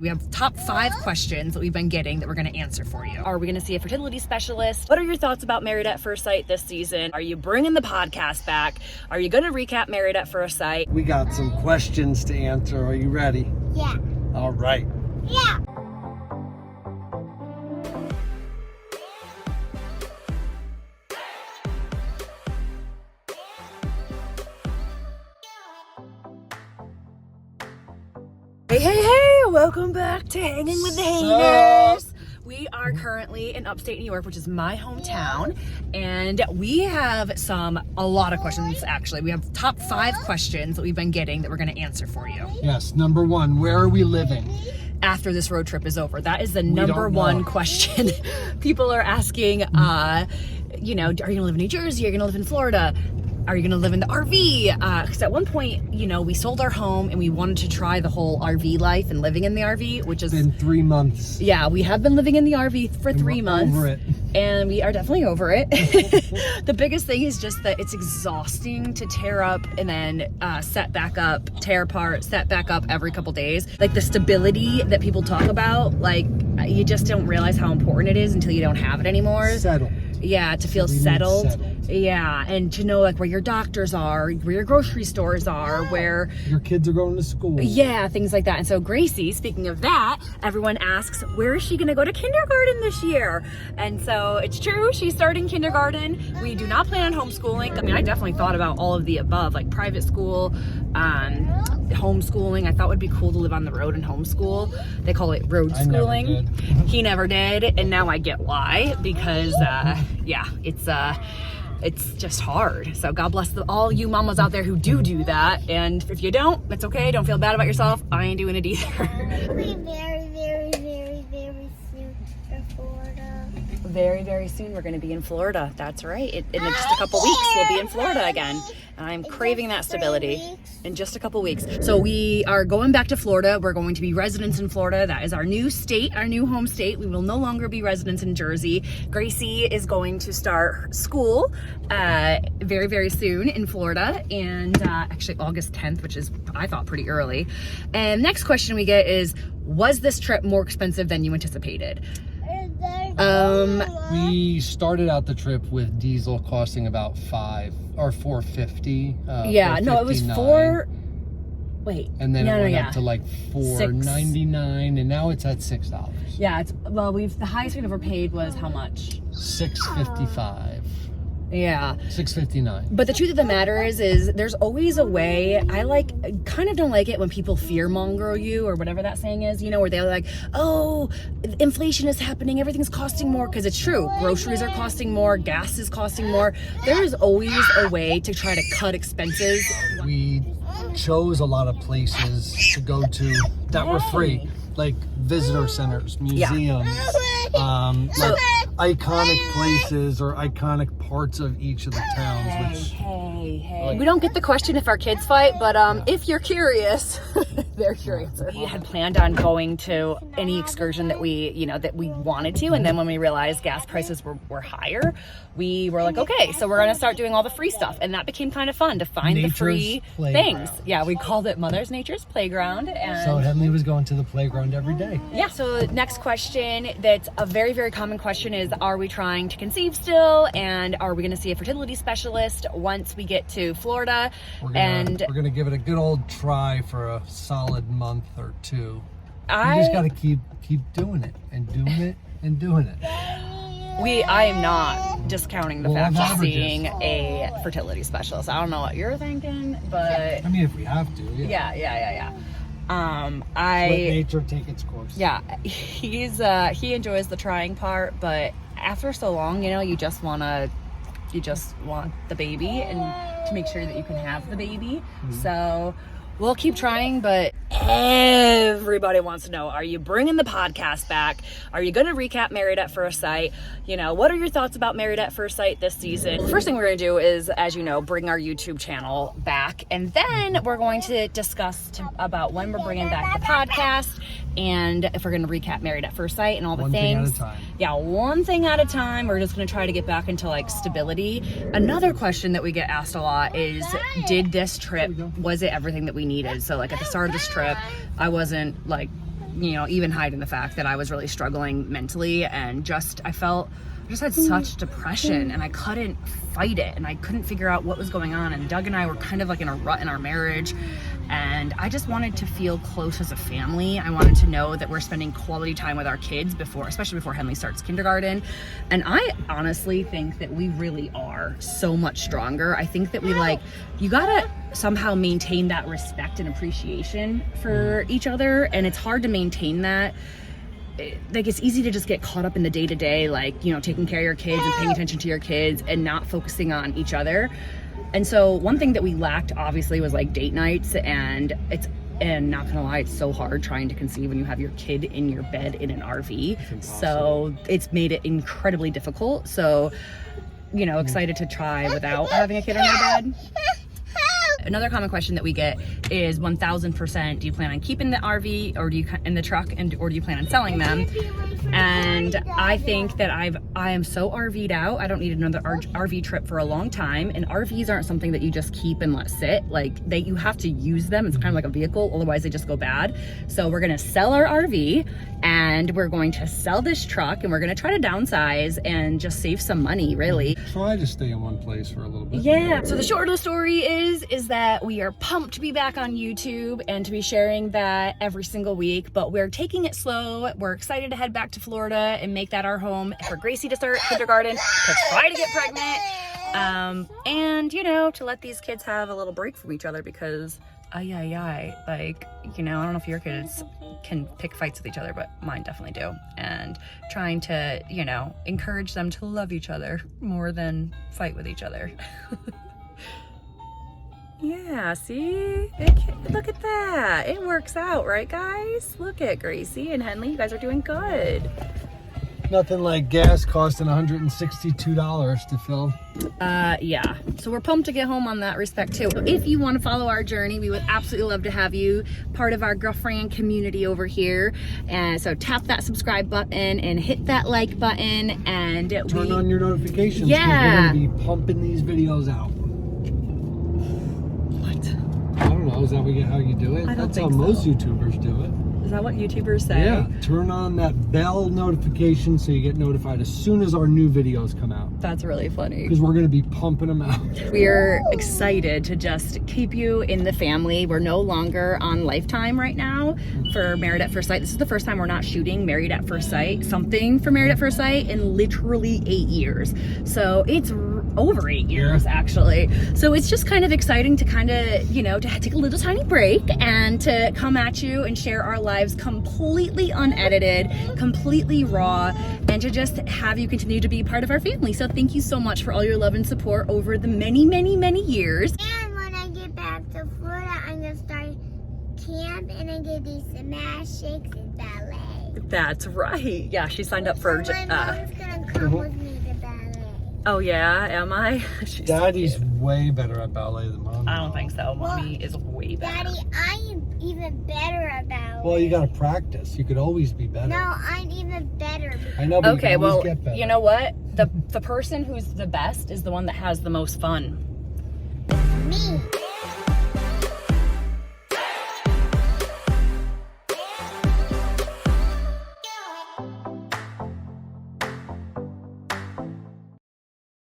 We have top 5 questions that we've been getting that we're going to answer for you. Are we going to see a fertility specialist? What are your thoughts about Married at First Sight this season? Are you bringing the podcast back? Are you going to recap Married at First Sight? We got some questions to answer. Are you ready? Yeah. All right. Yeah. Hey, welcome back to Hanging with the Haters. We are currently in upstate New York, which is my hometown, and we have a lot of questions actually. We have top 5 questions that we've been getting that we're going to answer for you. Yes, number 1, where are we living? After this road trip is over. That is the number 1 question people are asking. Are you going to live in New Jersey? Are you going to live in Florida? Are you going to live in the RV? Because at one point, we sold our home and we wanted to try the whole RV life and living in the RV, which has been 3 months. Yeah, we have been living in the RV for 3 months. Over it. And we are definitely over it. The biggest thing is just that it's exhausting to tear up and then set back up, tear apart, set back up every couple days. Like the stability that people talk about, like you just don't realize how important it is until you don't have it anymore. Settled. Yeah, to feel settled. Yeah, and to know like where your doctors are, where your grocery stores are, where your kids are going to school. Yeah, things like that. And so Gracie, speaking of that, everyone asks, where is she going to go to kindergarten this year? And so it's true, she's starting kindergarten. We do not plan on homeschooling. I mean, I definitely thought about all of the above, like private school, homeschooling. I thought it would be cool to live on the road and homeschool. They call it road schooling. I never did. He never did, and now I get why, because it's just hard. So God bless all you mamas out there who do that. And if you don't, it's okay. Don't feel bad about yourself. I ain't doing it either. We very, very, very, very soon in Florida. Very, very soon we're going to be in Florida. That's right. In just a couple weeks we'll be in Florida again. I'm craving that stability in just a couple weeks. So we are going back to Florida. We're going to be residents in Florida. That is our new state, our new home state. We will no longer be residents in Jersey. Gracie is going to start school very, very soon in Florida, and actually August 10th, which is, I thought, pretty early. And next question we get is, was this trip more expensive than you anticipated? We started out the trip with diesel costing about $4.50. Yeah, no, it was $4. Wait, and then it went up to like $4.99, and now it's at $6. Yeah, the highest we've ever paid was how much? $6.55. Yeah, $6.59. But the truth of the matter is there's always a way. I kind of don't like it when people fear monger you, or whatever that saying is, where they're like, oh, inflation is happening, everything's costing more, because it's true. Groceries are costing more, gas is costing more. There is always a way to try to cut expenses. We chose a lot of places to go to that were free, like visitor centers, museums, like iconic places or iconic parts of each of the towns. Hey. We don't get the question if our kids fight, but if you're curious, they're curious. We had planned on going to any excursion that we wanted to, and then when we realized gas prices were higher, we were like, okay, so we're gonna start doing all the free stuff, and that became kind of fun to find the free things. Yeah, we called it Mother's Nature's Playground. And so Henley was going to the playground every day. Yeah. So next question, that's a very, very common question, is, are we trying to conceive still, and are we going to see a fertility specialist once we get to Florida? We're gonna give it a good old try for a solid month or 2. You just got to keep doing it and doing it and doing it. I am not discounting the fact of seeing a fertility specialist. I don't know what you're thinking, but I mean, if we have to, yeah. Let nature take its course. Yeah, he enjoys the trying part, but after so long, you just want the baby, and to make sure that you can have the baby. So we'll keep trying, but everybody wants to know, are you bringing the podcast back? Are you going to recap Married at First Sight? What are your thoughts about Married at First Sight this season? The first thing we're going to do is, as you know, bring our YouTube channel back, and then we're going to discuss about when we're bringing back the podcast, and if we're going to recap Married at First Sight and all the things. One thing at a time. Yeah, one thing at a time. We're just going to try to get back into stability. Another question that we get asked a lot is, did this trip, was it everything that we needed? So at the start of this trip, I wasn't you know, even hiding the fact that I was really struggling mentally, and I just had such depression, and I couldn't fight it, and I couldn't figure out what was going on. And Doug and I were kind of like in a rut in our marriage, and I just wanted to feel close as a family. I wanted to know that we're spending quality time with our kids especially before Henley starts kindergarten. And I honestly think that we really are so much stronger. I think that you gotta somehow maintain that respect and appreciation for each other, and it's hard to maintain that. Like, it's easy to just get caught up in the day-to-day, like, you know, taking care of your kids and paying attention to your kids and not focusing on each other. And so one thing that we lacked obviously was like date nights, and not gonna lie, it's so hard trying to conceive when you have your kid in your bed in an RV. So it's made it incredibly difficult. So, you know, excited to try without having a kid in your bed. Another common question that we get is 1000%, do you plan on keeping the RV or in the truck, or do you plan on selling them? And I think that I am so RV'd out. I don't need another RV trip for a long time. And RVs aren't something that you just keep and let sit. Like, you have to use them. It's kind of like a vehicle, otherwise they just go bad. So we're gonna sell our RV, and we're going to sell this truck, and we're gonna try to downsize and just save some money, really. Try to stay in one place for a little bit. Yeah. So the short of the story is that we are pumped to be back on YouTube and to be sharing that every single week, but we're taking it slow. We're excited to head back to Florida and make that our home for Gracie to start kindergarten, to try to get pregnant, and, you know, to let these kids have a little break from each other, because like, you know, I don't know if your kids can pick fights with each other, but mine definitely do. And trying to, you know, encourage them to love each other more than fight with each other. Yeah, see? Look at that. It works out, right, guys? Look at Gracie and Henley. You guys are doing good. Nothing like gas costing $162 to fill. Yeah. So we're pumped to get home on that respect, too. If you want to follow our journey, we would absolutely love to have you part of our girlfriend community over here. And so tap that subscribe button and hit that like button, and turn on your notifications. Yeah. We're going to be pumping these videos out. I don't know, is that how you do it? That's how most YouTubers do it. Is that what YouTubers say? Yeah, turn on that bell notification so you get notified as soon as our new videos come out. That's really funny. Because we're going to be pumping them out. We're excited to just keep you in the family. We're no longer on Lifetime right now for Married at First Sight. This is the first time we're not shooting Married at First Sight, something for Married at First Sight, in literally 8 years. So it's over 8 years, actually. So it's just kind of exciting to kind of, you know, to take a little tiny break and to come at you and share our lives completely unedited, completely raw, and to just have you continue to be part of our family. So thank you so much for all your love and support over the many, many, many years. And when I get back to Florida, I'm gonna start camp, and I'm gonna do some math, shakes, and ballet. That's right. Yeah, she signed up for So my mom's gonna come with me to ballet. Oh yeah, am I? Daddy's way better at ballet than Mom. I don't think so. Mommy is way better. Daddy, I'm even better at ballet. Well, you gotta practice. You could always be better. No, I'm even better. I know, but Okay, you can always well, get better. you know what? The person who's the best is the one that has the most fun. Me.